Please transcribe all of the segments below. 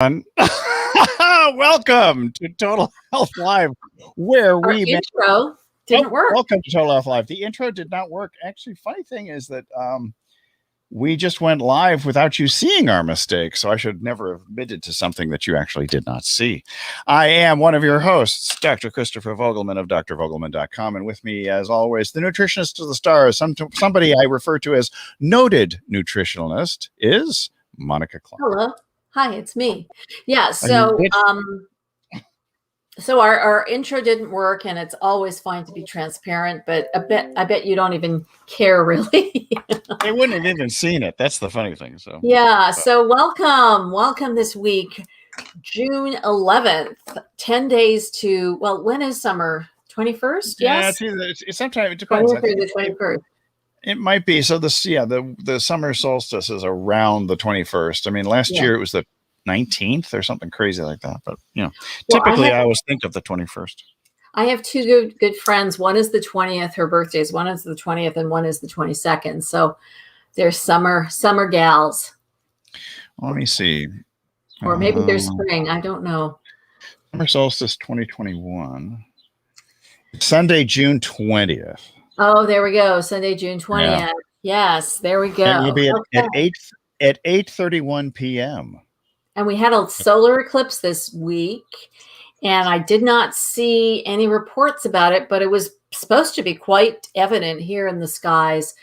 Welcome to Total Health Live, where Our intro didn't work. Welcome to Total Health Live. The intro did not work. Actually, funny thing is that we just went live without you seeing our mistake, so I should never have admitted to something that you actually did not see. I am one of your hosts, Dr. Christopher Vogelmann of drvogelmann.com, and with me, as always, the nutritionist of the stars, somebody I refer to as noted nutritionist, is Monika Klein. Hello. Hi, it's me. Yeah, so our intro didn't work, and it's always fine to be transparent, but I bet you don't even care really. They wouldn't have even seen it. That's the funny thing. So yeah, so welcome this week, June 11th, 10 days to, well, when is summer? 21st? Yes. Yeah, it's sometime, it depends. I think the 21st. It might be. So the summer solstice is around the 21st. I mean, last year it was the 19th or something crazy like that. But typically I always think of the 21st. I have two good friends. One is the 20th. Her birthday is one is the 20th, and one is the 22nd. So they're summer gals. Let me see. Or maybe they're spring. I don't know. Summer solstice 2021. Sunday, June 20th. Oh, there we go. Sunday, June 20th. Yeah. Yes, there we go. It will be at 8:31 p.m. And we had a solar eclipse this week, and I did not see any reports about it, but it was supposed to be quite evident here in the skies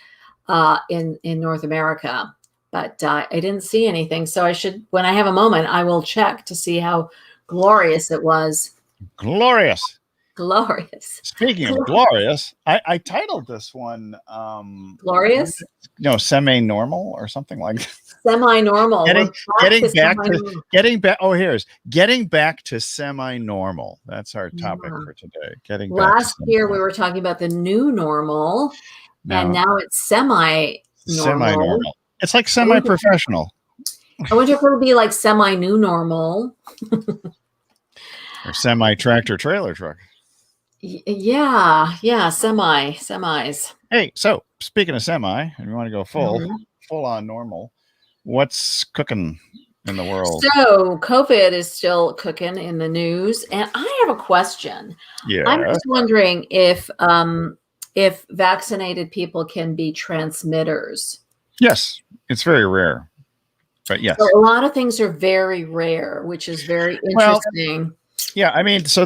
in North America. But I didn't see anything. So when I have a moment, I will check to see how glorious it was. Glorious. Speaking of glorious, I titled this one Glorious? No, semi-normal or something like that. Semi-normal. Getting back to semi-normal. That's our topic for today. Last year we were talking about the new normal, and now it's semi-normal. It's like semi-professional. I wonder if it'll be like semi-new normal. Or semi-tractor trailer truck. Yeah, semis. Hey, so speaking of semi, and we want to go full on normal, what's cooking in the world? So COVID is still cooking in the news, and I have a question. Yeah, I'm just wondering if vaccinated people can be transmitters. Yes, it's very rare, but yes. So a lot of things are very rare, which is very interesting. Yeah, I mean, so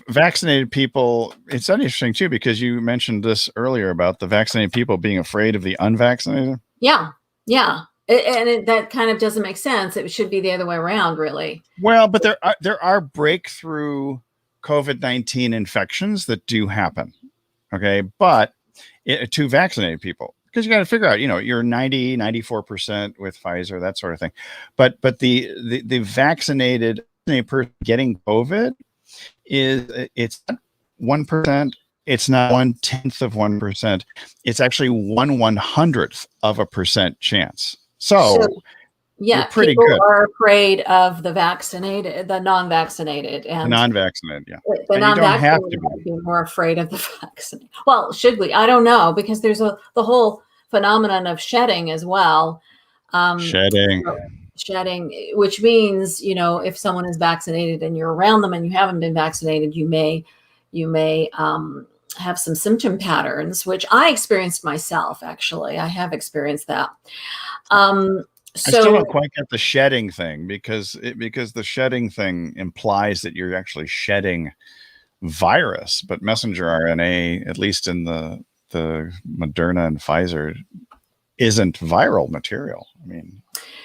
vaccinated people, it's interesting too, because you mentioned this earlier about the vaccinated people being afraid of the unvaccinated. Yeah. That kind of doesn't make sense. It should be the other way around, really. Well, but there are breakthrough COVID-19 infections that do happen. Okay, but to vaccinated people, because you got to figure out, you're 94% with Pfizer, that sort of thing. But the vaccinated person getting COVID it's not 1%. It's not 1/10 of 1%. It's actually 1/100th% chance. So yeah, pretty people good. Are afraid of the non-vaccinated, and the non-vaccinated. Yeah, the non-vaccinated might be more afraid of the vaccinated. Well, should we? I don't know, because there's the whole phenomenon of shedding as well. Shedding, which means, if someone is vaccinated and you're around them and you haven't been vaccinated, you may have some symptom patterns, which I experienced myself. Actually, I have experienced that. I still don't quite get the shedding thing, because the shedding thing implies that you're actually shedding virus, but messenger RNA, at least in the Moderna and Pfizer, isn't viral material. I mean,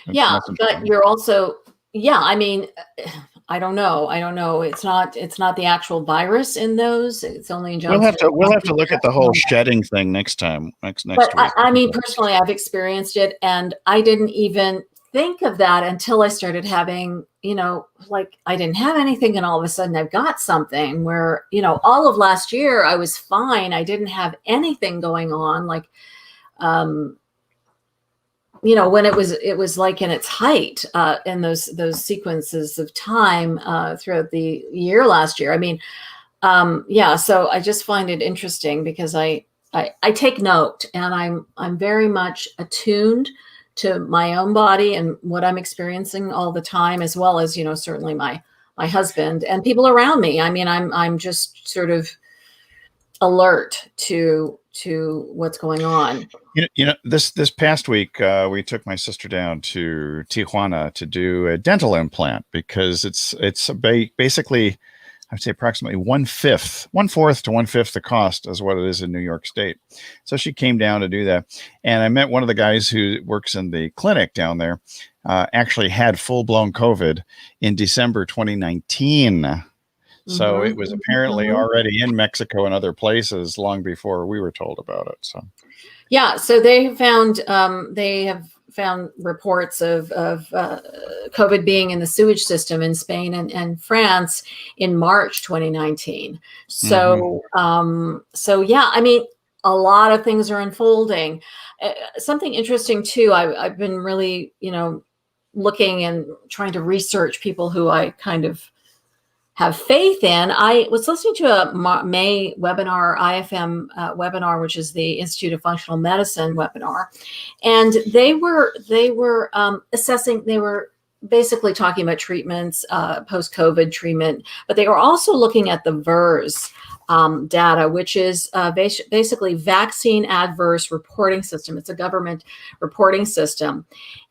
yeah, but you're also, I mean, I don't know. It's not the actual virus in those. It's only in Johnson. We'll have to look at the whole shedding thing next time. Next week. I mean, personally, I've experienced it, and I didn't even think of that until I started having, like, I didn't have anything, and all of a sudden I've got something where, all of last year I was fine. I didn't have anything going on, like, when it was like in its height in those sequences of time throughout the year last year. I mean, so I just find it interesting, because I take note, and I'm very much attuned to my own body and what I'm experiencing all the time, as well as, certainly my husband and people around me. I mean, I'm just sort of alert to what's going on. This past week, we took my sister down to Tijuana to do a dental implant because it's basically, I'd say approximately 1/4 to 1/5 the cost as what it is in New York State. So she came down to do that. And I met one of the guys who works in the clinic down there, actually had full-blown COVID in December 2019. So it was apparently already in Mexico and other places long before we were told about it. So, yeah. So they have found reports of COVID being in the sewage system in Spain and France in March 2019. So, so yeah, I mean, a lot of things are unfolding. Something interesting too. I've been really, looking and trying to research people who I kind of have faith in. I was listening to a May webinar, IFM webinar, which is the Institute of Functional Medicine webinar, and they were assessing. They were basically talking about treatments, post-COVID treatment, but they were also looking at the VERS data, which is basically Vaccine Adverse Reporting System. It's a government reporting system.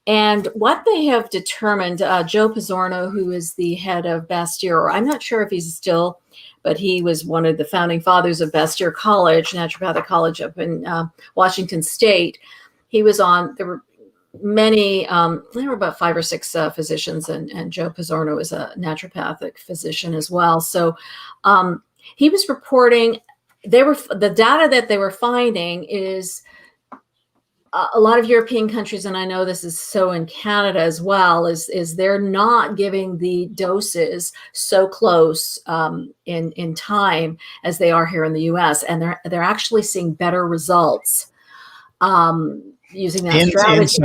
And what they have determined, Joe Pizzorno, who is the head of Bastyr, or I'm not sure if he's still, but he was one of the founding fathers of Bastyr College, Naturopathic College up in Washington State. He was on, there were many, there were about 5 or 6 physicians, and Joe Pizzorno is a naturopathic physician as well. So he was reporting, the data that they were finding is, a lot of European countries, and I know this is so in Canada as well, is they're not giving the doses so close in time as they are here in the U.S., and they're actually seeing better results using that strategy.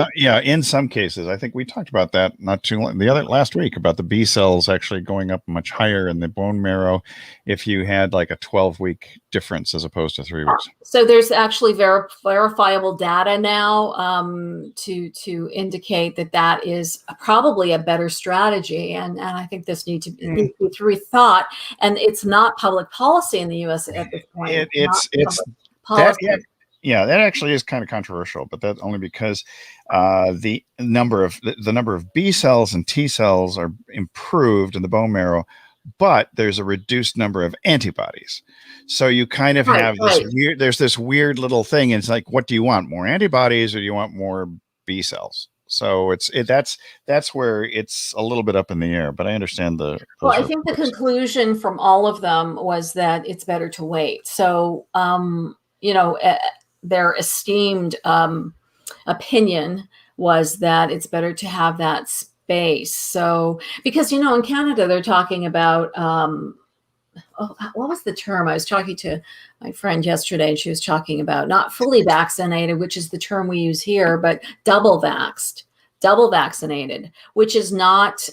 In some cases, I think we talked about that not too long, last week, about the B cells actually going up much higher in the bone marrow if you had like a 12-week difference as opposed to 3 weeks. So there's actually verifiable data now to indicate that is probably a better strategy, and I think this needs to be rethought. And it's not public policy in the U.S. at this point. That actually is kind of controversial, but that's only because the number of B cells and T cells are improved in the bone marrow, but there's a reduced number of antibodies. So you kind of have this weird little thing. And it's like, what do you want? More antibodies, or do you want more B cells? So that's where it's a little bit up in the air, but I understand well, I think the conclusion from all of them was that it's better to wait. So, their esteemed opinion was that it's better to have that space. So, because, in Canada, they're talking about, what was the term? I was talking to my friend yesterday, and she was talking about not fully vaccinated, which is the term we use here, but double vaccinated, which is not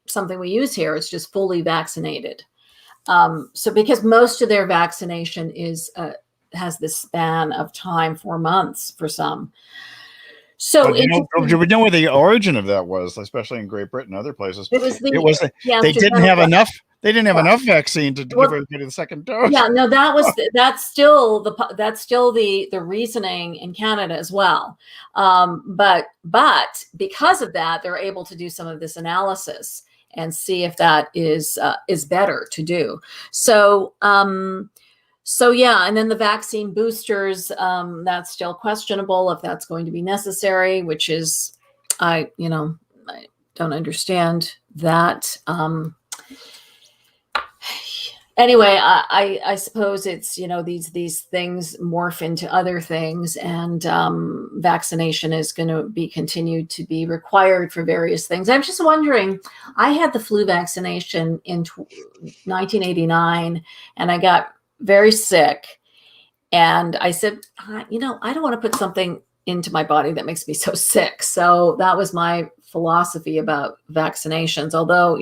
something we use here. It's just fully vaccinated. So because most of their vaccination has this span of time, 4 months for some. So do we know where the origin of that was, especially in Great Britain and other places? They didn't have enough. They didn't have enough vaccine to give everybody the second dose. Yeah, no, that's still the reasoning in Canada as well. But because of that, they're able to do some of this analysis and see if that is better to do. So yeah, and then the vaccine boosters, that's still questionable if that's going to be necessary, which is, I don't understand that. Anyway, I suppose it's, these things morph into other things, and vaccination is going to be continued to be required for various things. I'm just wondering, I had the flu vaccination in 1989, and I got very sick. And I said, I don't want to put something into my body that makes me so sick. So that was my philosophy about vaccinations. Although,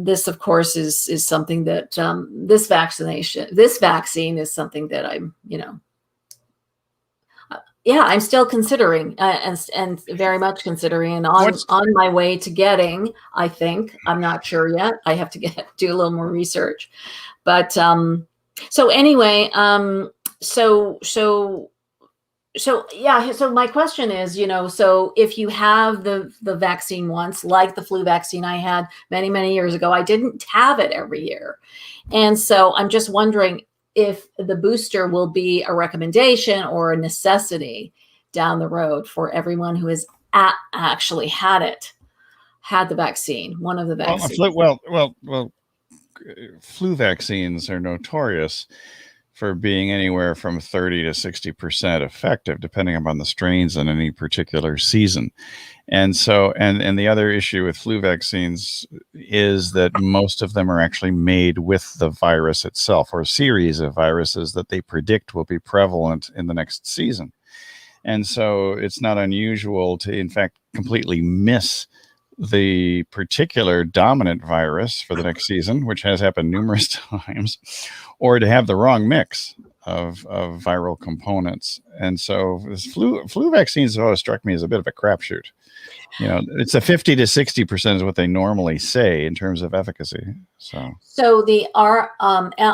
this, of course, is something that this vaccine is something that yeah, I'm still considering and very much considering and What's on my way to getting, I think. I'm not sure yet. I have to do a little more research. But so anyway, so so so yeah, so my question is, so if you have the vaccine once, like the flu vaccine I had many, many years ago, I didn't have it every year. And so I'm just wondering if the booster will be a recommendation or a necessity down the road for everyone who has actually had the vaccine, one of the vaccines. flu vaccines are notorious for being anywhere from 30 to 60% effective, depending upon the strains in any particular season. And so, and the other issue with flu vaccines is that most of them are actually made with the virus itself, or a series of viruses that they predict will be prevalent in the next season. And so it's not unusual to, in fact, completely miss the particular dominant virus for the next season, which has happened numerous times, or to have the wrong mix of viral components. And so this flu vaccines have always struck me as a bit of a crapshoot. It's a 50 to 60% is what they normally say in terms of efficacy. So the mRNA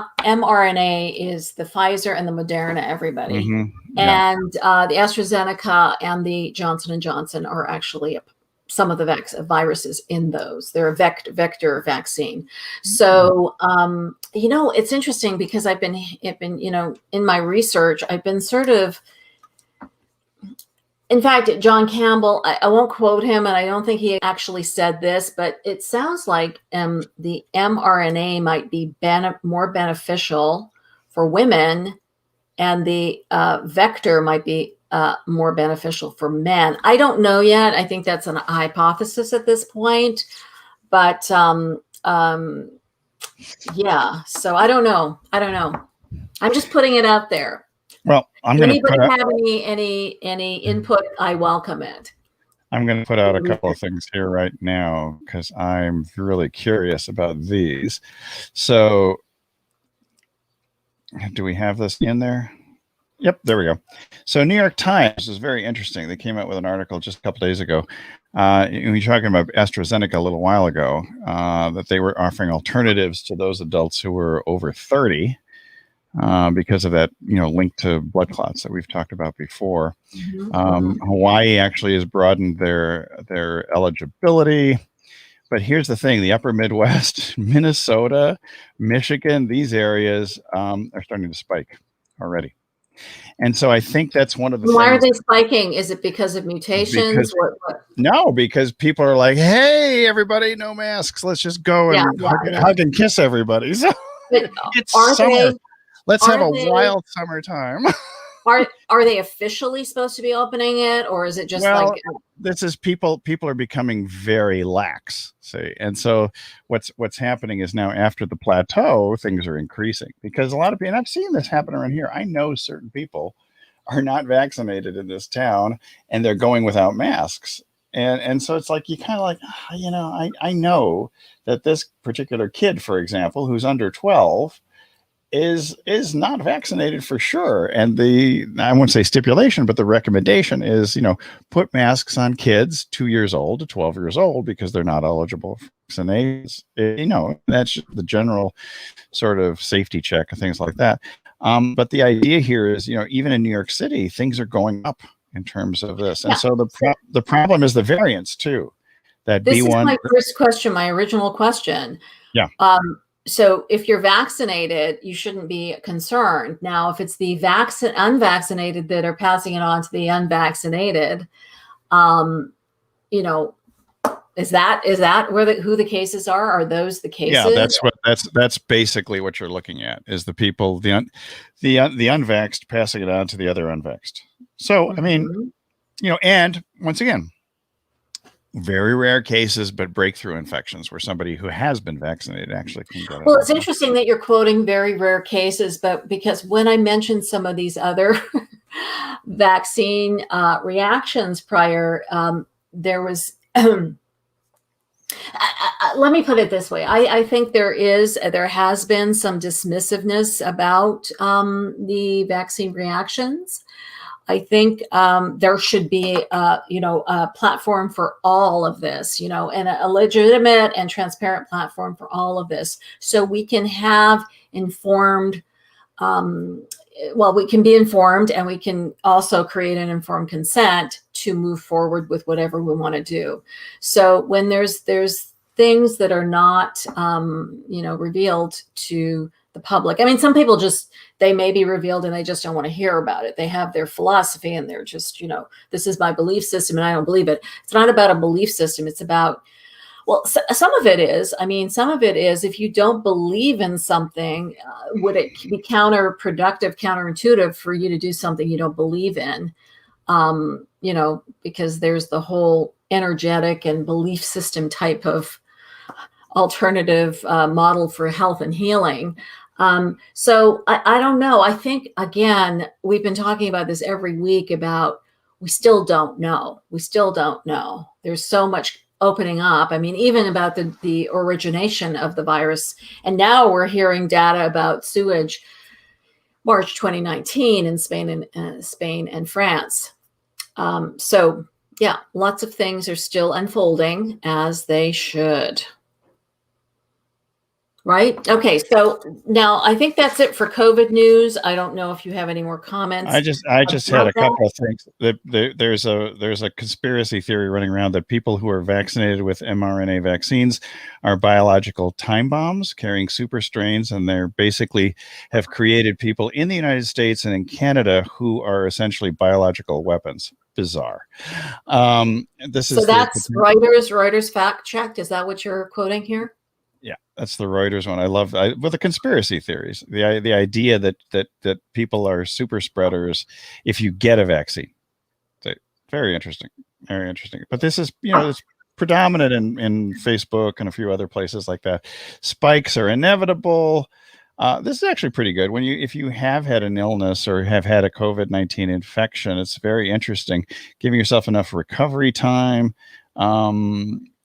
is the Pfizer and the Moderna, everybody. Yeah. And the AstraZeneca and the Johnson & Johnson are actually some of the viruses in those. They're a vector vaccine. So, it's interesting because I've been, in my research, I've been sort of, in fact, John Campbell, I won't quote him, and I don't think he actually said this, but it sounds like the mRNA might be more beneficial for women, and the vector might be more beneficial for men. I don't know yet. I think that's a hypothesis at this point, but yeah. So I don't know. I'm just putting it out there. Well, Anybody have any input? I welcome it. I'm going to put out a couple of things here right now because I'm really curious about these. So, do we have this in there? Yep, there we go. So New York Times is very interesting. They came out with an article just a couple days ago. We were talking about AstraZeneca a little while ago, that they were offering alternatives to those adults who were over 30 because of that, link to blood clots that we've talked about before. Hawaii actually has broadened their eligibility. But here's the thing, the upper Midwest, Minnesota, Michigan, these areas are starting to spike already. And so I think that's one of the Why things. are they spiking? Is it because of mutations? No, because people are like, hey, everybody, no masks. Let's just go and hug and kiss everybody. So it's summer. Let's have a wild summertime. Are they officially supposed to be opening it, or is it just this is people are becoming very lax, see? And so what's happening is now after the plateau, things are increasing because a lot of people, and I've seen this happen around here. I know certain people are not vaccinated in this town and they're going without masks. And so it's like, you kind of like, I know that this particular kid, for example, who's under 12, is not vaccinated for sure. And I won't say stipulation, but the recommendation is, put masks on kids 2 years old to 12 years old because they're not eligible for vaccinations. That's just the general sort of safety check and things like that. But the idea here is, even in New York City, things are going up in terms of this. And so the problem is the variants too. That this B1. Is my first question, my original question. Yeah. So if you're vaccinated, you shouldn't be concerned. Now, if it's the unvaccinated that are passing it on to the unvaccinated, is that who the cases are? Are those the cases? Yeah, that's basically what you're looking at, is the people, the unvaxxed passing it on to the other unvaxxed. So, I mean, and once again, very rare cases, but breakthrough infections where somebody who has been vaccinated actually can get it. Well, it's interesting that you're quoting very rare cases, but because when I mentioned some of these other vaccine reactions prior, there was, let me put it this way. I think there has been some dismissiveness about the vaccine reactions. I think there should be, a platform for all of this, and a legitimate and transparent platform for all of this, so we can have informed. We can be informed, and we can also create an informed consent to move forward with whatever we want to do. So when there's things that are not, revealed to the public. I mean, some people they may be revealed and they just don't want to hear about it. They have their philosophy and they're just, this is my belief system and I don't believe it. It's not about a belief system. It's about, some of it is. I mean, some of it is, if you don't believe in something, would it be counterproductive, counterintuitive for you to do something you don't believe in? Because there's the whole energetic and belief system type of alternative model for health and healing. So I don't know. I think, again, we've been talking about this every week about, we still don't know. We still don't know. There's so much opening up. I mean, even about the origination of the virus. And now we're hearing data about sewage, March 2019 in Spain and France. So yeah, lots of things are still unfolding as they should. Right. Okay. So now I think that's it for COVID news. I don't know if you have any more comments. I just had a couple of things. There's a conspiracy theory running around that people who are vaccinated with mRNA vaccines are biological time bombs carrying super strains, and they're basically have created people in the United States and in Canada who are essentially biological weapons. Bizarre. That's Reuters fact checked. Is that what you're quoting here? Yeah, that's the Reuters one. I love with the conspiracy theories, the idea that people are super spreaders if you get a vaccine. Very interesting, very interesting. But this is, it's predominant in Facebook and a few other places like that. Spikes are inevitable. This is actually pretty good. If you have had an illness or have had a COVID-19 infection, it's very interesting. Giving yourself enough recovery time.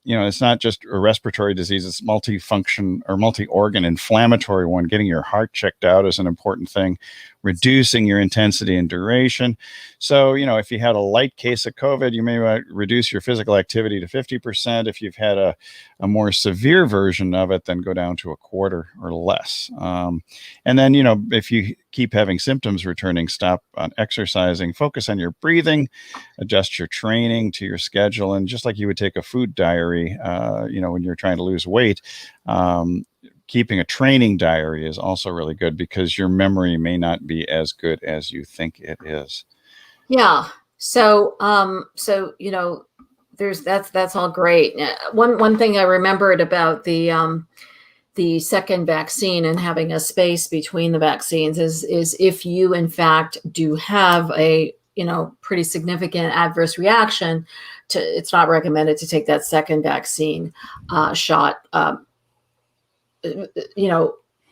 It's not just a respiratory disease, it's multifunction or multi-organ inflammatory one. Getting your heart checked out is an important thing, reducing your intensity and duration. So, if you had a light case of COVID, you may reduce your physical activity to 50%. If you've had a more severe version of it, then go down to a quarter or less. And then, if you keep having symptoms returning, stop on exercising, focus on your breathing, adjust your training to your schedule. And just like you would take a food diary, when you're trying to lose weight, keeping a training diary is also really good because your memory may not be as good as you think it is. Yeah. So, that's all great. One thing I remembered about the second vaccine and having a space between the vaccines is if you in fact do have a pretty significant adverse reaction, it's not recommended to take that second vaccine shot.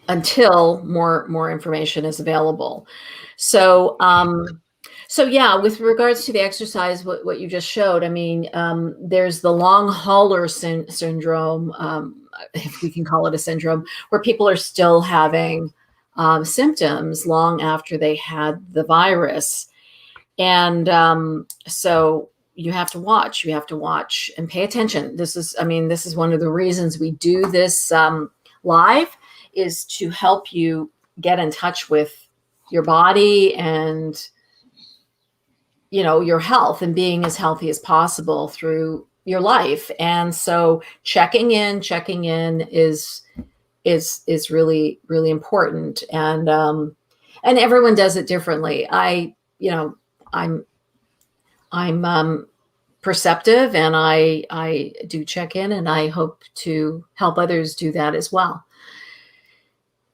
Until more information is available. So yeah, with regards to the exercise, what you just showed, I mean, there's the long hauler syndrome, if we can call it a syndrome, where people are still having symptoms long after they had the virus. And so you have to watch and pay attention. This is one of the reasons we do this live, is to help you get in touch with your body and your health and being as healthy as possible through your life. And so checking in is really, really important. And everyone does it differently. I'm perceptive, and I do check in, and I hope to help others do that as well.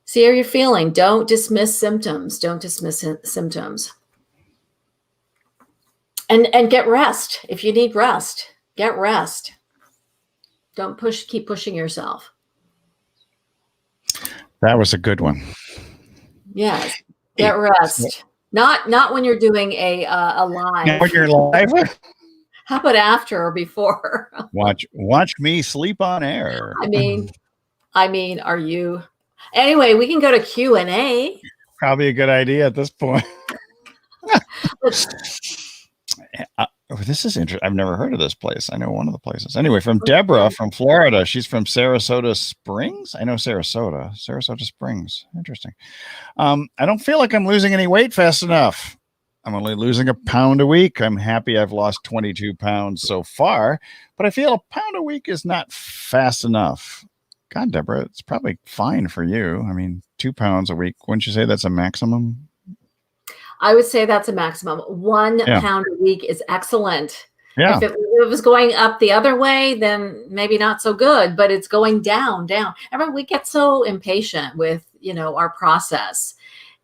See how you're feeling. Don't dismiss symptoms. And get rest. If you need rest, get rest. Don't keep pushing yourself. That was a good one. Yes. Get rest. Not when you're doing a live. Not when you're live. How about after or before? Watch me sleep on air. I mean, are you? Anyway, we can go to Q&A. Probably a good idea at this point. This is interesting. I've never heard of this place. I know one of the places. Anyway, from Deborah from Florida. She's from Sarasota Springs. I know Sarasota Springs. Interesting. I don't feel like I'm losing any weight fast enough. I'm only losing a pound a week. I'm happy I've lost 22 pounds so far, but I feel a pound a week is not fast enough. God, Deborah, it's probably fine for you. I mean, 2 pounds a week. Wouldn't you say that's a maximum? I would say that's a maximum. 1 pound a week is excellent. Yeah. If it was going up the other way, then maybe not so good, but it's going down. We get so impatient with, our process.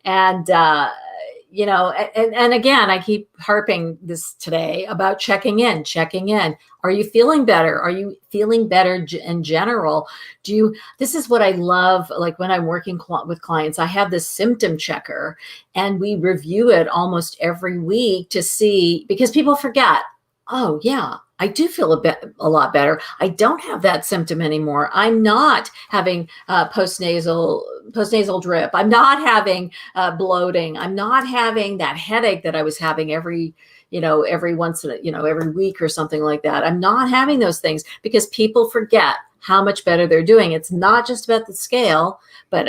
And, and again, I keep harping this today about checking in. Are you feeling better? Are you feeling better in general? This is what I love. Like when I'm working with clients, I have this symptom checker and we review it almost every week to see, because people forget, oh yeah, I do feel a lot better. I don't have that symptom anymore. I'm not having postnasal drip. I'm not having bloating. I'm not having that headache that I was having every week or something like that. I'm not having those things because people forget how much better they're doing. It's not just about the scale, but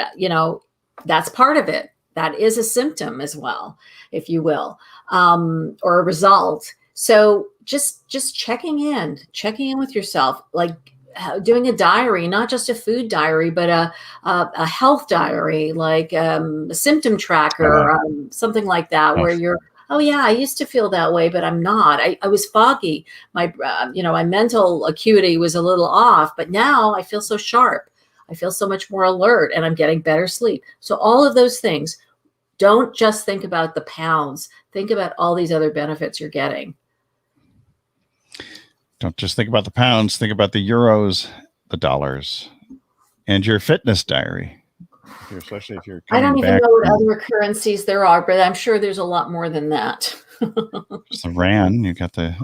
that's part of it. That is a symptom as well, if you will, or a result. So just checking in with yourself, like doing a diary, not just a food diary, but a health diary, like a symptom tracker, something like that, where you're, oh yeah, I used to feel that way, but I'm not. I was foggy. My mental acuity was a little off, but now I feel so sharp. I feel so much more alert, and I'm getting better sleep. So all of those things. Don't just think about the pounds. Think about all these other benefits you're getting. Don't just think about the pounds. Think about the euros, the dollars, and your fitness diary. Especially if you're I don't even know what other currencies there are, but I'm sure there's a lot more than that. Just the rand. You got the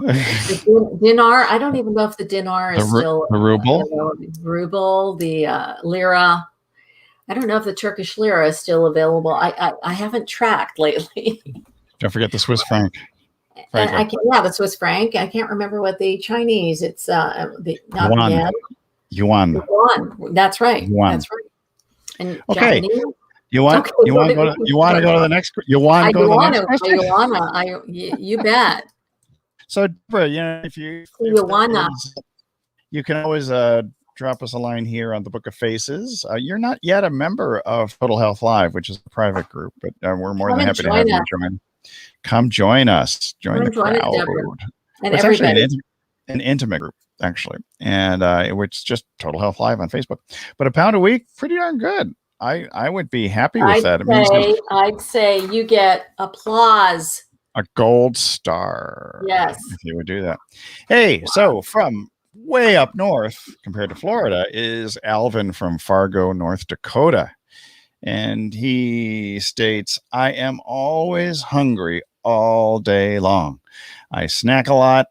dinar. I don't even know if the dinar is still the ruble. Ruble, the lira. I don't know if the Turkish lira is still available. I haven't tracked lately. Don't forget the Swiss franc. The Swiss franc. I can't remember what the Chinese. It's yuan. Yuan. That's right. Yuan. That's right. And okay. Japanese? You want to go to the next? You want to go to the next question? You bet. So, if you can always drop us a line here on the Book of Faces. You're not yet a member of Total Health Live, which is a private group, but we're more than happy to have you join. Come join us. Join the crowd. And it's everybody. Actually an intimate group, actually, and which just Total Health Live on Facebook. But a pound a week, pretty darn good. I would be happy with that. I'd say you get applause. A gold star. Yes. If you would do that. Hey, so from way up north compared to Florida is Alvin from Fargo, North Dakota. And he states, I am always hungry all day long. I snack a lot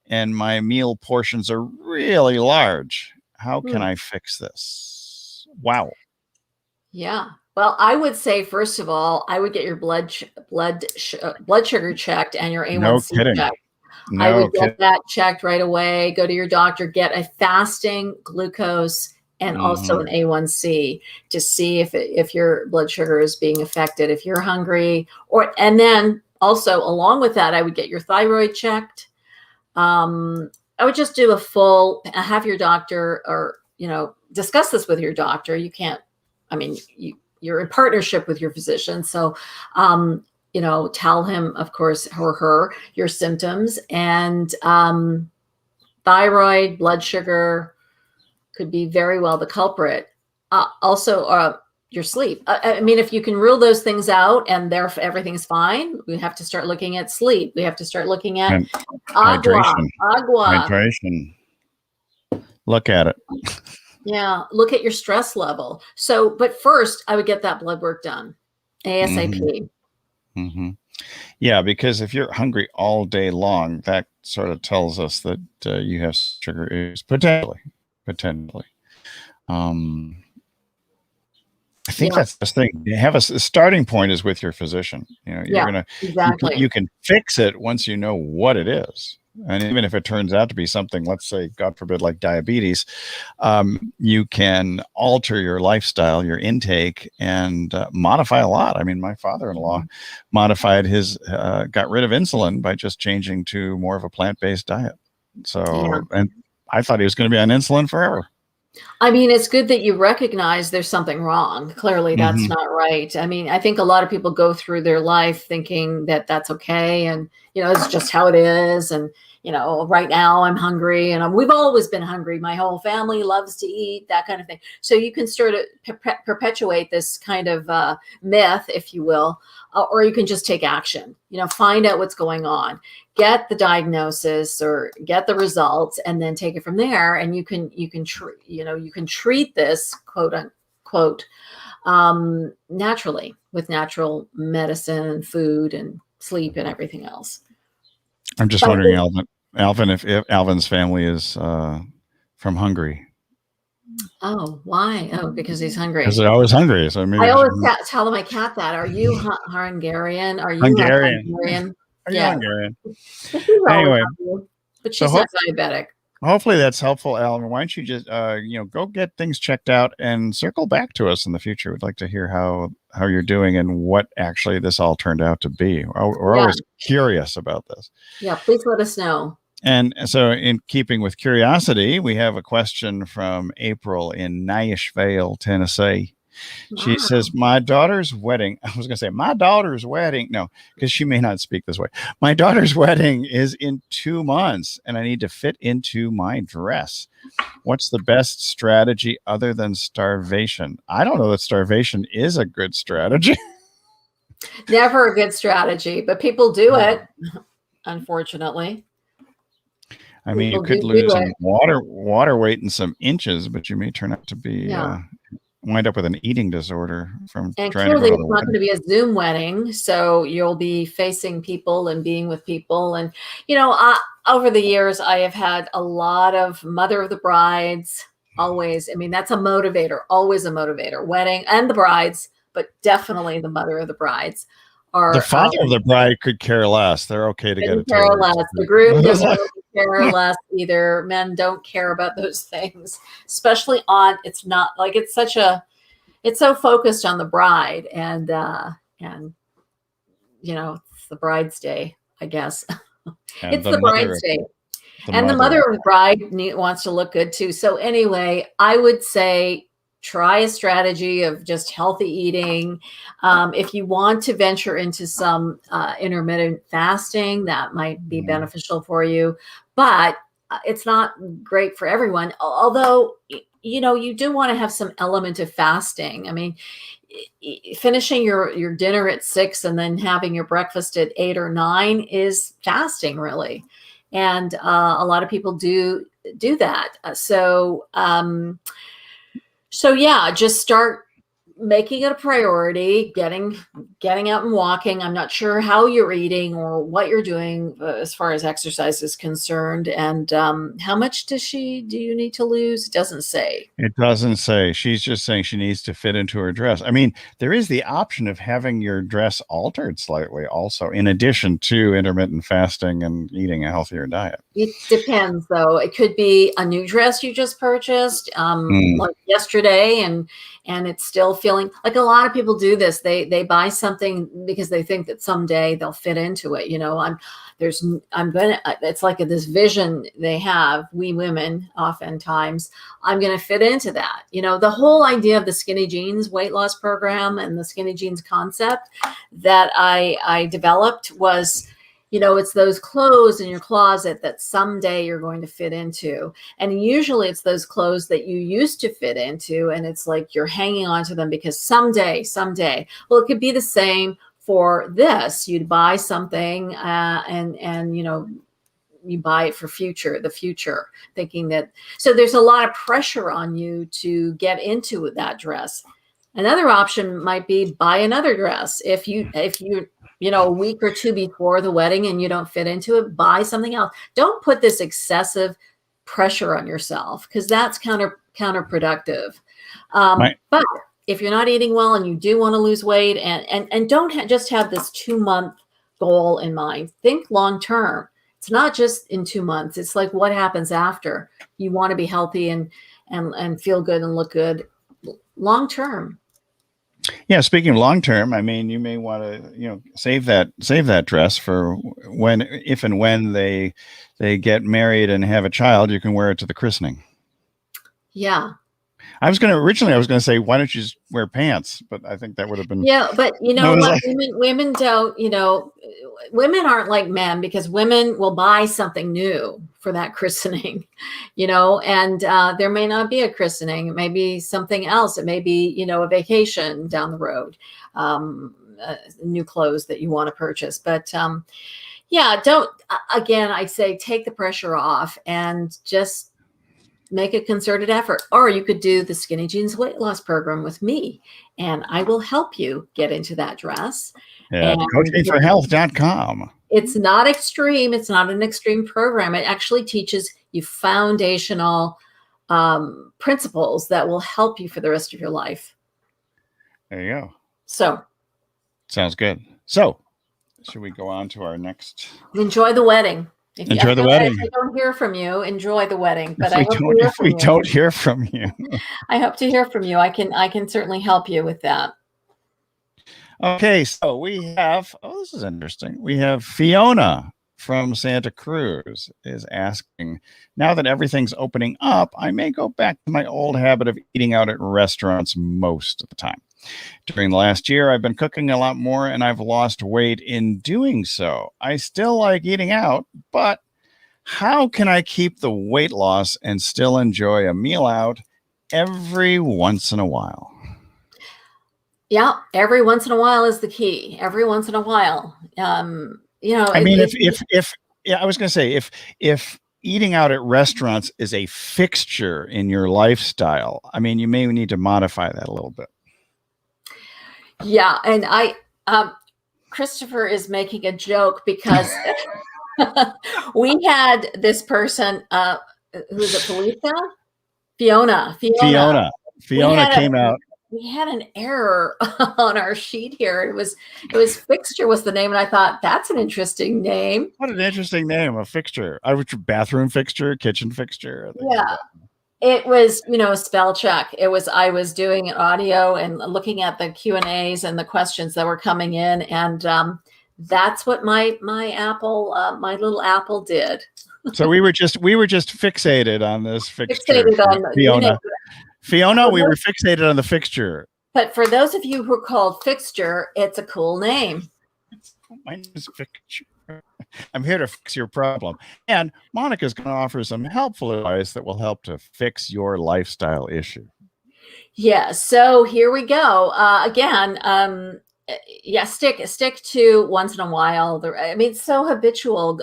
and my meal portions are really large. How can I fix this? Wow. Yeah. Well, I would say, first of all, I would get your blood sugar checked and your A1C checked. I would get that checked right away. Go to your doctor, get a fasting glucose and also an A1C to see if your blood sugar is being affected, if you're hungry, and then also along with that, I would get your thyroid checked. I would just do have your doctor or, discuss this with your doctor. You can't, you're in partnership with your physician. So, tell him, of course, or her, your symptoms and thyroid, blood sugar could be very well the culprit. Also, your sleep. If you can rule those things out and everything's fine, we have to start looking at sleep. We have to start looking at agua. Hydration. Look at it. Yeah, look at your stress level. So, but first, I would get that blood work done ASAP. Mm-hmm. Yeah, because if you're hungry all day long, that sort of tells us that you have sugar issues potentially. I think that's the thing. You have a starting point is with your physician. Exactly. You can fix it once you know what it is. And even if it turns out to be something, let's say, God forbid, like diabetes, you can alter your lifestyle, your intake, and modify a lot. I mean, my father-in-law modified got rid of insulin by just changing to more of a plant-based diet. So, and I thought he was going to be on insulin forever. I mean, it's good that you recognize there's something wrong. Clearly, that's not right. I mean, I think a lot of people go through their life thinking that that's okay. And, it's just how it is. And, right now I'm hungry and we've always been hungry. My whole family loves to eat, that kind of thing. So you can sort of perpetuate this kind of myth, if you will, or you can just take action, find out what's going on, get the diagnosis or get the results, and then take it from there. And you can treat this, quote unquote, naturally with natural medicine and food and sleep and everything else. I'm just wondering, Alvin, if Alvin's family is from Hungary. Oh, why? Oh, because he's hungry. Because they're always hungry. So maybe I always tell my cat that. Are you Hungarian? Are you Hungarian? Are you Hungarian? Anyway, but she's not diabetic. Hopefully that's helpful, Alan. Why don't you just go get things checked out and circle back to us in the future? We'd like to hear how you're doing and what actually this all turned out to be. We're always curious about this. Yeah, please let us know. And so in keeping with curiosity, we have a question from April in Nashville, Tennessee. Wow. She says, my daughter's wedding. I was going to say my daughter's wedding. No, because she may not speak this way. My daughter's wedding is in 2 months and I need to fit into my dress. What's the best strategy other than starvation? I don't know that starvation is a good strategy. Never a good strategy, but people do it, unfortunately. I mean, you could lose some water weight and some inches, but you may turn out to be wind up with an eating disorder from and trying to go to it's not going to be a Zoom wedding, so you'll be facing people and being with people. And over the years, I have had a lot of mother of the brides. Always, I mean, that's a motivator. Always a motivator. Wedding and the brides, but definitely the mother of the brides. The father of the bride could care less. They're okay to get it. Care less. The groom doesn't really care less either. Men don't care about those things, especially it's not like it's so focused on the bride and it's the bride's day, I guess. It's the bride's day. And the mother of the bride wants to look good too. So anyway, I would say try a strategy of just healthy eating. If you want to venture into some intermittent fasting, that might be beneficial for you, but it's not great for everyone. Although, you do want to have some element of fasting. I mean, finishing your dinner at 6 and then having your breakfast at 8 or 9 is fasting, really. And a lot of people do that. So yeah, just start making it a priority, getting out and walking. I'm not sure how you're eating or what you're doing as far as exercise is concerned. And how much do you need to lose? It doesn't say. It doesn't say. She's just saying she needs to fit into her dress. I mean, there is the option of having your dress altered slightly also, in addition to intermittent fasting and eating a healthier diet. It depends, though. It could be a new dress you just purchased like yesterday, and it's still feeling like a lot of people do this. They buy something because they think that someday they'll fit into it. It's like this vision they have, we women oftentimes, I'm going to fit into that. The whole idea of the skinny jeans weight loss program and the skinny jeans concept that I developed was, it's those clothes in your closet that someday you're going to fit into. And usually it's those clothes that you used to fit into. And it's like you're hanging on to them because someday. Well, it could be the same for this. You'd buy something and you buy it for the future, thinking that. So there's a lot of pressure on you to get into that dress. Another option might be buy another dress. If you a week or two before the wedding and you don't fit into it, buy something else. Don't put this excessive pressure on yourself because that's counterproductive. But if you're not eating well and you do want to lose weight, and don't just have this 2-month goal in mind. Think long term. It's not just in 2 months. It's like what happens after. You want to be healthy and feel good and look good long term. Yeah, speaking of long term, I mean, you may want to, save that dress for when, if and when they get married and have a child, you can wear it to the christening. Yeah. Originally I was gonna say, why don't you just wear pants? But I think that would have been. Yeah, but you know what? Like, women don't, women aren't like men, because women will buy something new for that christening, and there may not be a christening. It may be something else. It may be, a vacation down the road, new clothes that you want to purchase. But yeah, again, I say take the pressure off and just make a concerted effort. Or you could do the Skinny Jeans weight loss program with me, and I will help you get into that dress. Yeah, coachingforhealth.com. It's not extreme. It's not an extreme program. It actually teaches you foundational principles that will help you for the rest of your life. There you go. So. Sounds good. So, should we go on to our next? Enjoy the wedding. Enjoy the wedding. If I don't hear from you, enjoy the wedding. But if we don't hear from you, I hope to hear from you. I can certainly help you with that. Okay, so we have. Oh, this is interesting. We have Fiona from Santa Cruz is asking, now that everything's opening up, I may go back to my old habit of eating out at restaurants most of the time. During the last year, I've been cooking a lot more and I've lost weight in doing so. I still like eating out, but how can I keep the weight loss and still enjoy a meal out every once in a while? Yeah, every once in a while is the key. Every once in a while. I mean, I was going to say, if eating out at restaurants is a fixture in your lifestyle, I mean, you may need to modify that a little bit. Yeah, and Christopher is making a joke because we had this person who's a police now? Fiona came out. We had an error on our sheet here. It was Fixture was the name, and I thought that's an interesting name. What an interesting name, a fixture. I would bathroom fixture, kitchen fixture. Yeah. It was, spell check. I was doing audio and looking at the Q&As and the questions that were coming in. And that's what my little Apple did. So we were just fixated on this fixture. Fiona, we were fixated on the fixture. But for those of you who are called Fixture, it's a cool name. My name is Fixture. I'm here to fix your problem. And Monica's going to offer some helpful advice that will help to fix your lifestyle issue. Yeah. So here we go. Again, stick to once in a while. It's so habitual.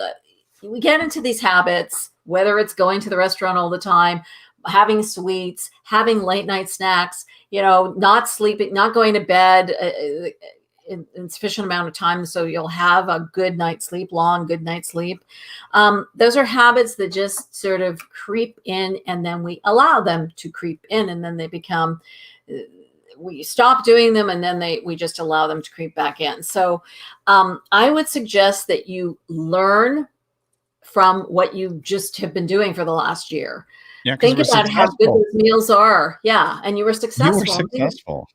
We get into these habits, whether it's going to the restaurant all the time, having sweets, having late night snacks, not sleeping, not going to bed in sufficient amount of time so you'll have a good night's sleep, good night's sleep. Those are habits that just sort of creep in, and then we allow them to creep in, and then they become, we stop doing them, and then we just allow them to creep back in. So I would suggest that you learn from what you just have been doing for the last year. Yeah, think about how good those meals are. Yeah, and you were successful.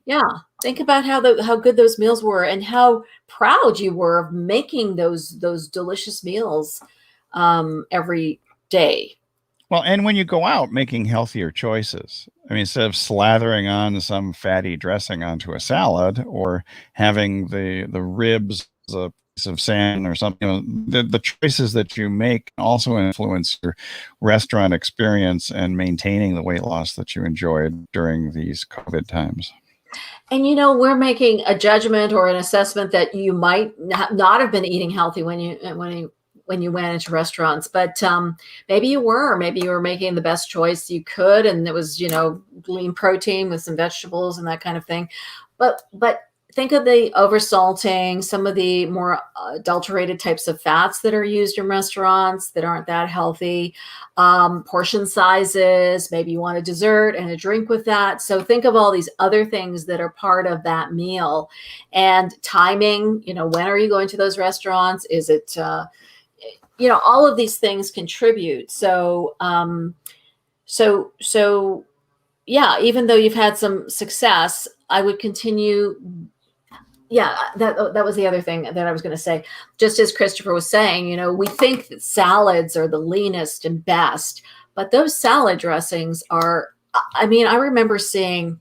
Yeah. Think about how good those meals were and how proud you were of making those delicious meals every day. Well, and when you go out, making healthier choices. I mean, instead of slathering on some fatty dressing onto a salad or having the ribs, a piece of salmon or something, the choices that you make also influence your restaurant experience and maintaining the weight loss that you enjoyed during these COVID times. And, we're making a judgment or an assessment that you might not have been eating healthy when you went into restaurants, but maybe you were making the best choice you could. And it was, lean protein with some vegetables and that kind of thing. But think of the oversalting, some of the more adulterated types of fats that are used in restaurants that aren't that healthy, portion sizes, maybe you want a dessert and a drink with that. So think of all these other things that are part of that meal, and timing, when are you going to those restaurants? Is it, all of these things contribute. So, yeah, even though you've had some success, I would continue. Yeah, that was the other thing that I was going to say. Just as Christopher was saying, we think that salads are the leanest and best, but those salad dressings are. I mean, I remember seeing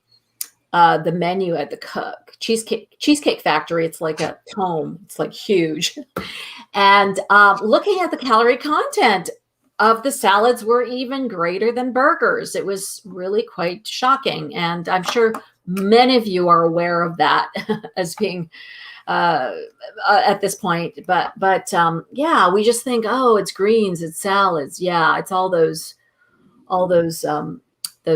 the menu at the Cheesecake Factory. It's like a tome. It's like huge, and looking at the calorie content of the salads were even greater than burgers. It was really quite shocking, and I'm sure many of you are aware of that as being at this point. But yeah, we just think, oh, it's greens, it's salads. Yeah, it's all those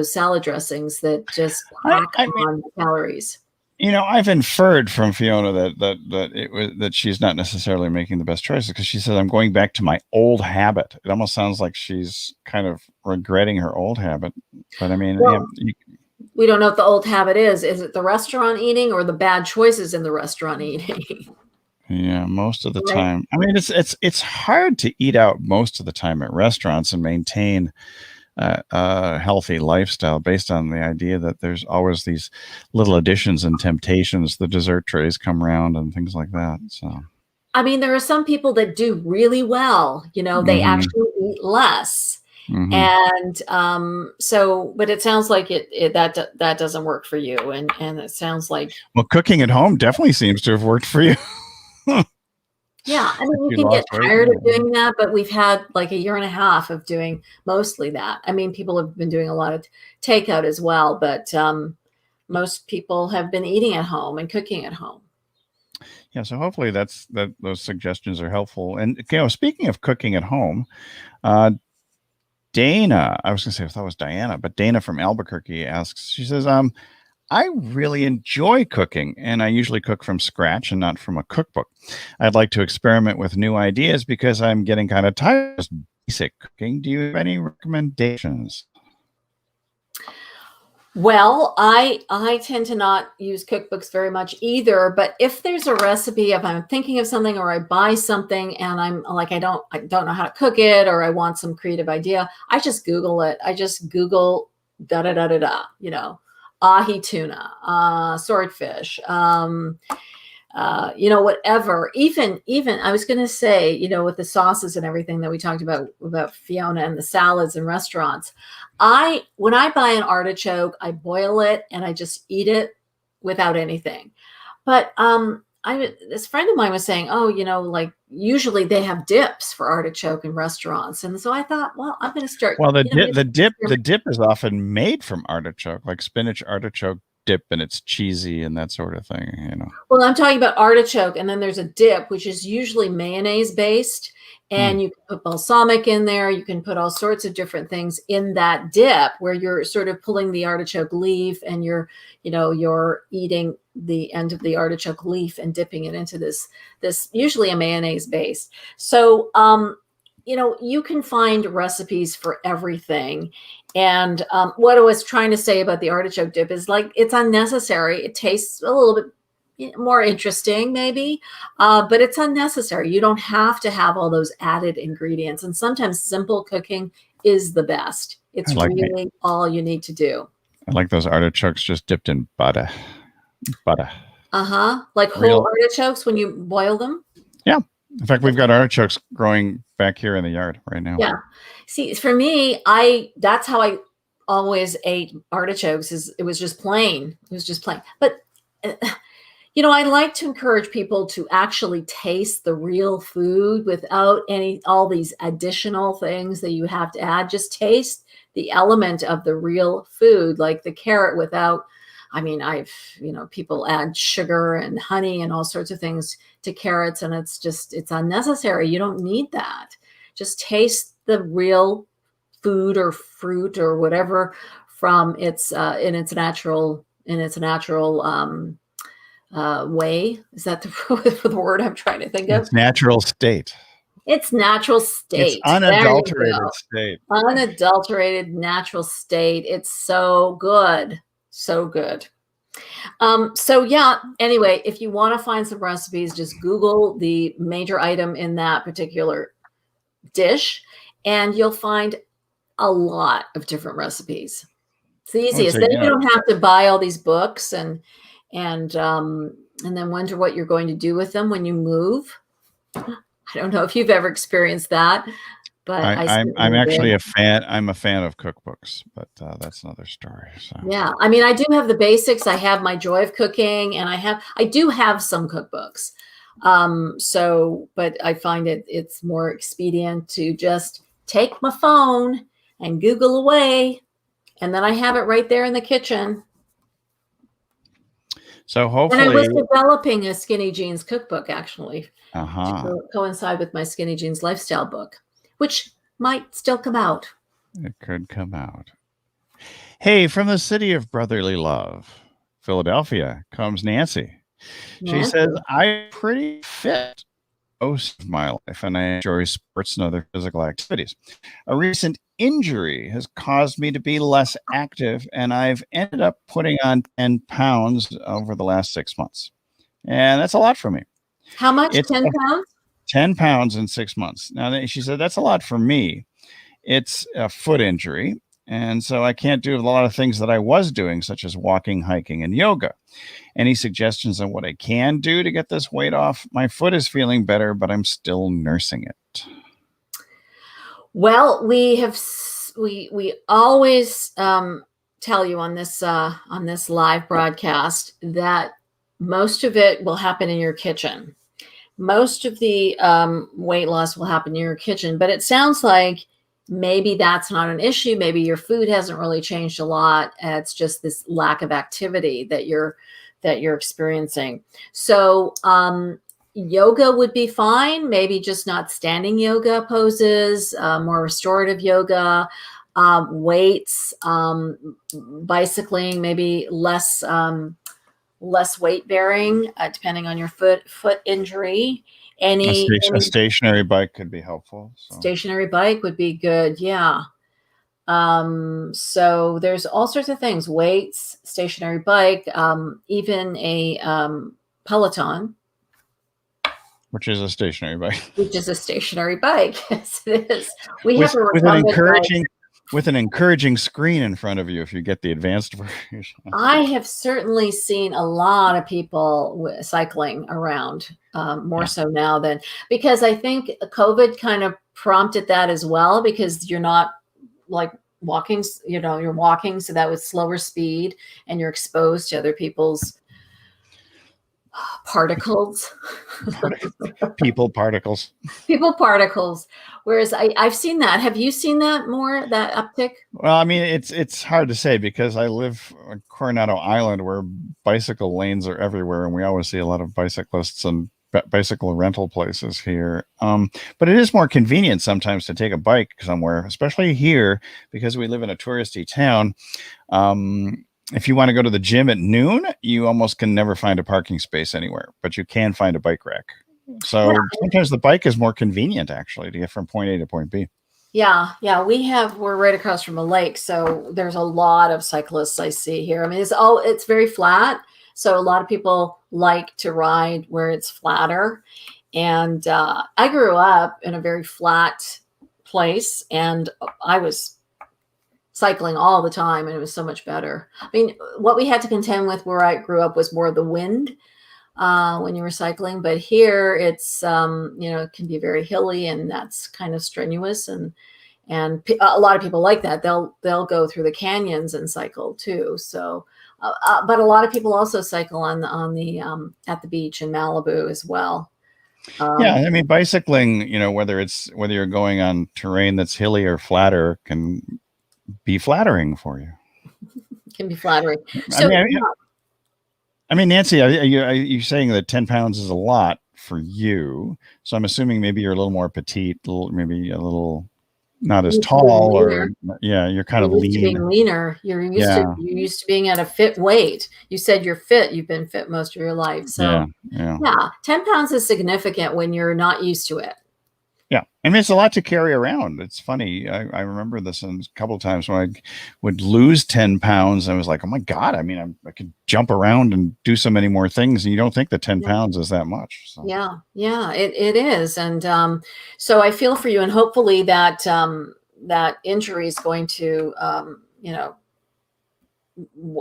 salad dressings that just pack I mean, on calories. I've inferred from Fiona that she's not necessarily making the best choices, because she says, I'm going back to my old habit. It almost sounds like she's kind of regretting her old habit. But I mean, well, we don't know what the old habit is. Is it the restaurant eating or the bad choices in the restaurant eating? Yeah, most of the Right. time. I mean, it's hard to eat out most of the time at restaurants and maintain a healthy lifestyle based on the idea that there's always these little additions and temptations. The dessert trays come around and things like that. So, I mean, there are some people that do really well. They actually eat less. And but it sounds like that doesn't work for you, and it sounds like, well, cooking at home definitely seems to have worked for you. yeah, I mean, you can get tired of doing that, but we've had like a year and a half of doing mostly that. I mean, people have been doing a lot of takeout as well, but most people have been eating at home and cooking at home. Yeah, so hopefully those suggestions are helpful. And speaking of cooking at home, Dana, I was going to say, I thought it was Diana, but Dana from Albuquerque asks, she says, I really enjoy cooking, and I usually cook from scratch and not from a cookbook. I'd like to experiment with new ideas because I'm getting kind of tired of just basic cooking. Do you have any recommendations? Well, I tend to not use cookbooks very much either, but if there's a recipe, if I'm thinking of something or I buy something and I'm like, I don't know how to cook it, or I want some creative idea, I just Google it. I just Google da da da da da, ahi tuna, swordfish, whatever. Even I was going to say, with the sauces and everything that we talked about Fiona and the salads and restaurants, when I buy an artichoke, I boil it and I just eat it without anything. But this friend of mine was saying, oh, like usually they have dips for artichoke in restaurants, and so I thought, well, I'm going to start. Well, the dip is often made from artichoke, like spinach artichoke dip, and it's cheesy and that sort of thing. Well, I'm talking about artichoke, and then there's a dip, which is usually mayonnaise based, and you can put balsamic in there. You can put all sorts of different things in that dip, where you're sort of pulling the artichoke leaf and you're eating the end of the artichoke leaf and dipping it into this usually a mayonnaise base. So, you can find recipes for everything. And what I was trying to say about the artichoke dip is, like, it's unnecessary. It tastes a little bit more interesting maybe, but it's unnecessary. You don't have to have all those added ingredients. And sometimes simple cooking is the best. It's really all you need to do. I like those artichokes just dipped in butter. Like whole artichokes when you boil them. Yeah. In fact, we've got artichokes growing back here in the yard right now. Yeah. See, for me, that's how I always ate artichokes. It was just plain. It was just plain. But I like to encourage people to actually taste the real food without all these additional things that you have to add. Just taste the element of the real food, like the carrot without. I mean, people add sugar and honey and all sorts of things to carrots, and it's unnecessary. You don't need that. Just taste the real food or fruit or whatever from its in its natural way. Is that the word I'm trying to think of? It's natural state. It's natural It's state. There you unadulterated go. state. Unadulterated natural state. It's so good. So good. So yeah, anyway, if you want to find some recipes, just Google the major item in that particular dish, and you'll find a lot of different recipes. It's the I would easiest. say, Then yeah. you don't have to buy all these books and then wonder what you're going to do with them when you move. I don't know if you've ever experienced that, but I I'm certainly actually did. a fan. I'm a fan of cookbooks, but that's another story. So Yeah, I mean, I do have the basics. I have my Joy of Cooking, and I do have some cookbooks. But I find it's more expedient to just take my phone and Google away, and then I have it right there in the kitchen. so And I was hopefully, developing a Skinny Jeans cookbook actually to uh-huh, coincide with my Skinny Jeans lifestyle book, which might still come out. it could come out. Hey, from the city of brotherly love, Philadelphia, comes Nancy. She Nancy. says, I'm pretty fit most of my life, and I enjoy sports and other physical activities. A recent injury has caused me to be less active, and I've ended up putting on 10 pounds over the last 6 months. And that's a lot for me. How much? It's 10 pounds? 10 pounds in 6 months. Now, she said, that's a lot for me. It's a foot injury. And so I can't do a lot of things that I was doing, such as walking, hiking, and yoga. Any suggestions on what I can do to get this weight off? My foot is feeling better, but I'm still nursing it. Well, we always tell you on this live broadcast that most of it will happen in your kitchen. Most of the weight loss will happen in your kitchen, but it sounds like maybe that's not an issue. Maybe your food hasn't really changed a lot. It's just this lack of activity that you're experiencing. So yoga would be fine. Maybe just not standing yoga poses, more restorative yoga, weights, bicycling, maybe less weight bearing, depending on your foot injury. A stationary bike could be helpful. So. Stationary bike would be good. Yeah. So there's all sorts of things, weights, stationary bike, even a Peloton, Which is a stationary bike. which is a stationary bike. Yes, it is. We with, have a with an recumbent encouraging bike. with an encouraging screen in front of you if you get the advanced version. I have certainly seen a lot of people cycling around, more so now than, because I think COVID kind of prompted that as well, because you're not like walking, you're walking, so that was slower speed and you're exposed to other people's particles. People particles. Whereas I've seen that. Have you seen that more, that uptick? Well, I mean, it's hard to say because I live on Coronado Island where bicycle lanes are everywhere, and we always see a lot of bicyclists and bicycle rental places here. But it is more convenient sometimes to take a bike somewhere, especially here because we live in a touristy town. If you want to go to the gym at noon, you almost can never find a parking space anywhere, but you can find a bike rack. So sometimes the bike is more convenient actually to get from point A to point B. Yeah. We're right across from a lake, so there's a lot of cyclists I see here. I mean, it's very flat, so a lot of people like to ride where it's flatter. And I grew up in a very flat place, and I was cycling all the time, and it was so much better. I mean, what we had to contend with where I grew up was more the wind when you were cycling, but here it's it can be very hilly, and that's kind of strenuous, and a lot of people like that. They'll go through the canyons and cycle too. So but a lot of people also cycle on the at the beach in Malibu as well. Yeah, I mean, bicycling, whether you're going on terrain that's hilly or flatter, can be flattering for you. Can be flattering. So, I mean, Nancy, are you saying that 10 pounds is a lot for you? So I'm assuming maybe you're a little more petite, maybe a little not as Used to being tall, or leaner. you're kind of You're used to lean. being leaner. Yeah, You're used to being at a fit weight. You said you're fit. You've been fit most of your life. yeah, So yeah. yeah, 10 pounds is significant when you're not used to it. Yeah, I mean, it's a lot to carry around. It's funny. I remember this a couple of times when I would lose 10 pounds. I was like, oh my God, I mean, I could jump around and do so many more things. And you don't think that 10 Yeah. pounds is that much. So, Yeah, it is. And so I feel for you, and hopefully that that injury is going to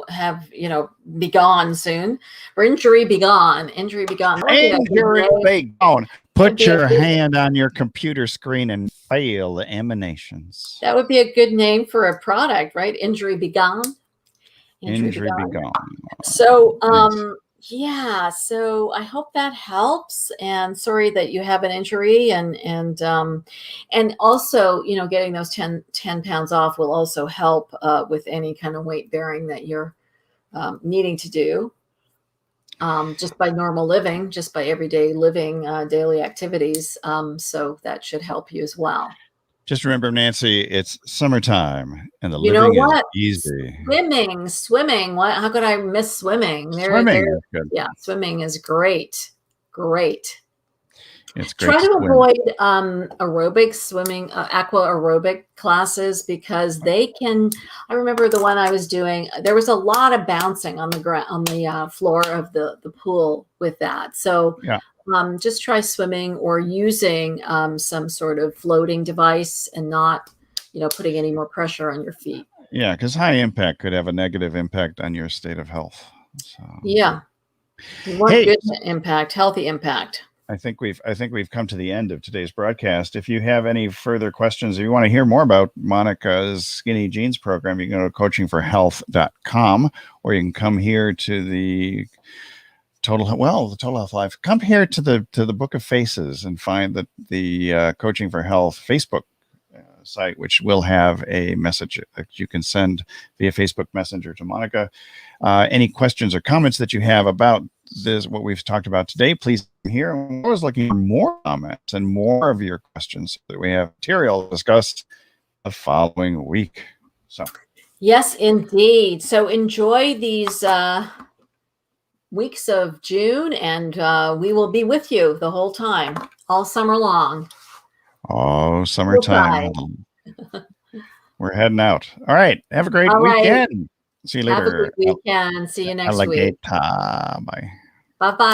have be gone soon, or injury be gone. Injury be gone. That would be a and good you're name. big bone. That'd Put be a your good, hand on your computer screen and fail the emanations. that would be a good name for a product, right? Injury be gone. Injury be Injury be gone. gone. So, Nice. yeah, so I hope that helps. And sorry that you have an injury, and also, getting those 10 pounds off will also help with any kind of weight bearing that you're needing to do. Just by normal living, just by everyday living, daily activities. So that should help you as well. Just remember, Nancy, it's summertime and the You know living is what? easy. Swimming. What? How could I miss swimming? Swimming is good. Yeah, swimming is great. Great. It's great Try to to swim. avoid aerobic swimming, aqua aerobic classes, because they can. I remember the one I was doing. There was a lot of bouncing on the ground, on the floor of the pool with that. So Yeah. just try swimming or using some sort of floating device, and not, putting any more pressure on your feet. Yeah, because high impact could have a negative impact on your state of health. So, Yeah, you want hey, good impact, healthy impact. I think we've come to the end of today's broadcast. If you have any further questions, or you want to hear more about Monika's Skinny Jeans program, you can go to coachingforhealth.com, or you can come here to the Total Health Life. Come here to the Book of Faces and find the Coaching for Health Facebook site, which will have a message that you can send via Facebook Messenger to Monika. Any questions or comments that you have about this, what we've talked about today, please come here. I'm always looking for more comments and more of your questions so that we have material to discuss the following week. So, Yes, indeed. So enjoy these weeks of June, and we will be with you the whole time, all summer long. summertime. We're heading out. All right. Have a great All right. weekend. See you Have a later. good weekend. See you next week. Alligator. Bye. Bye-bye.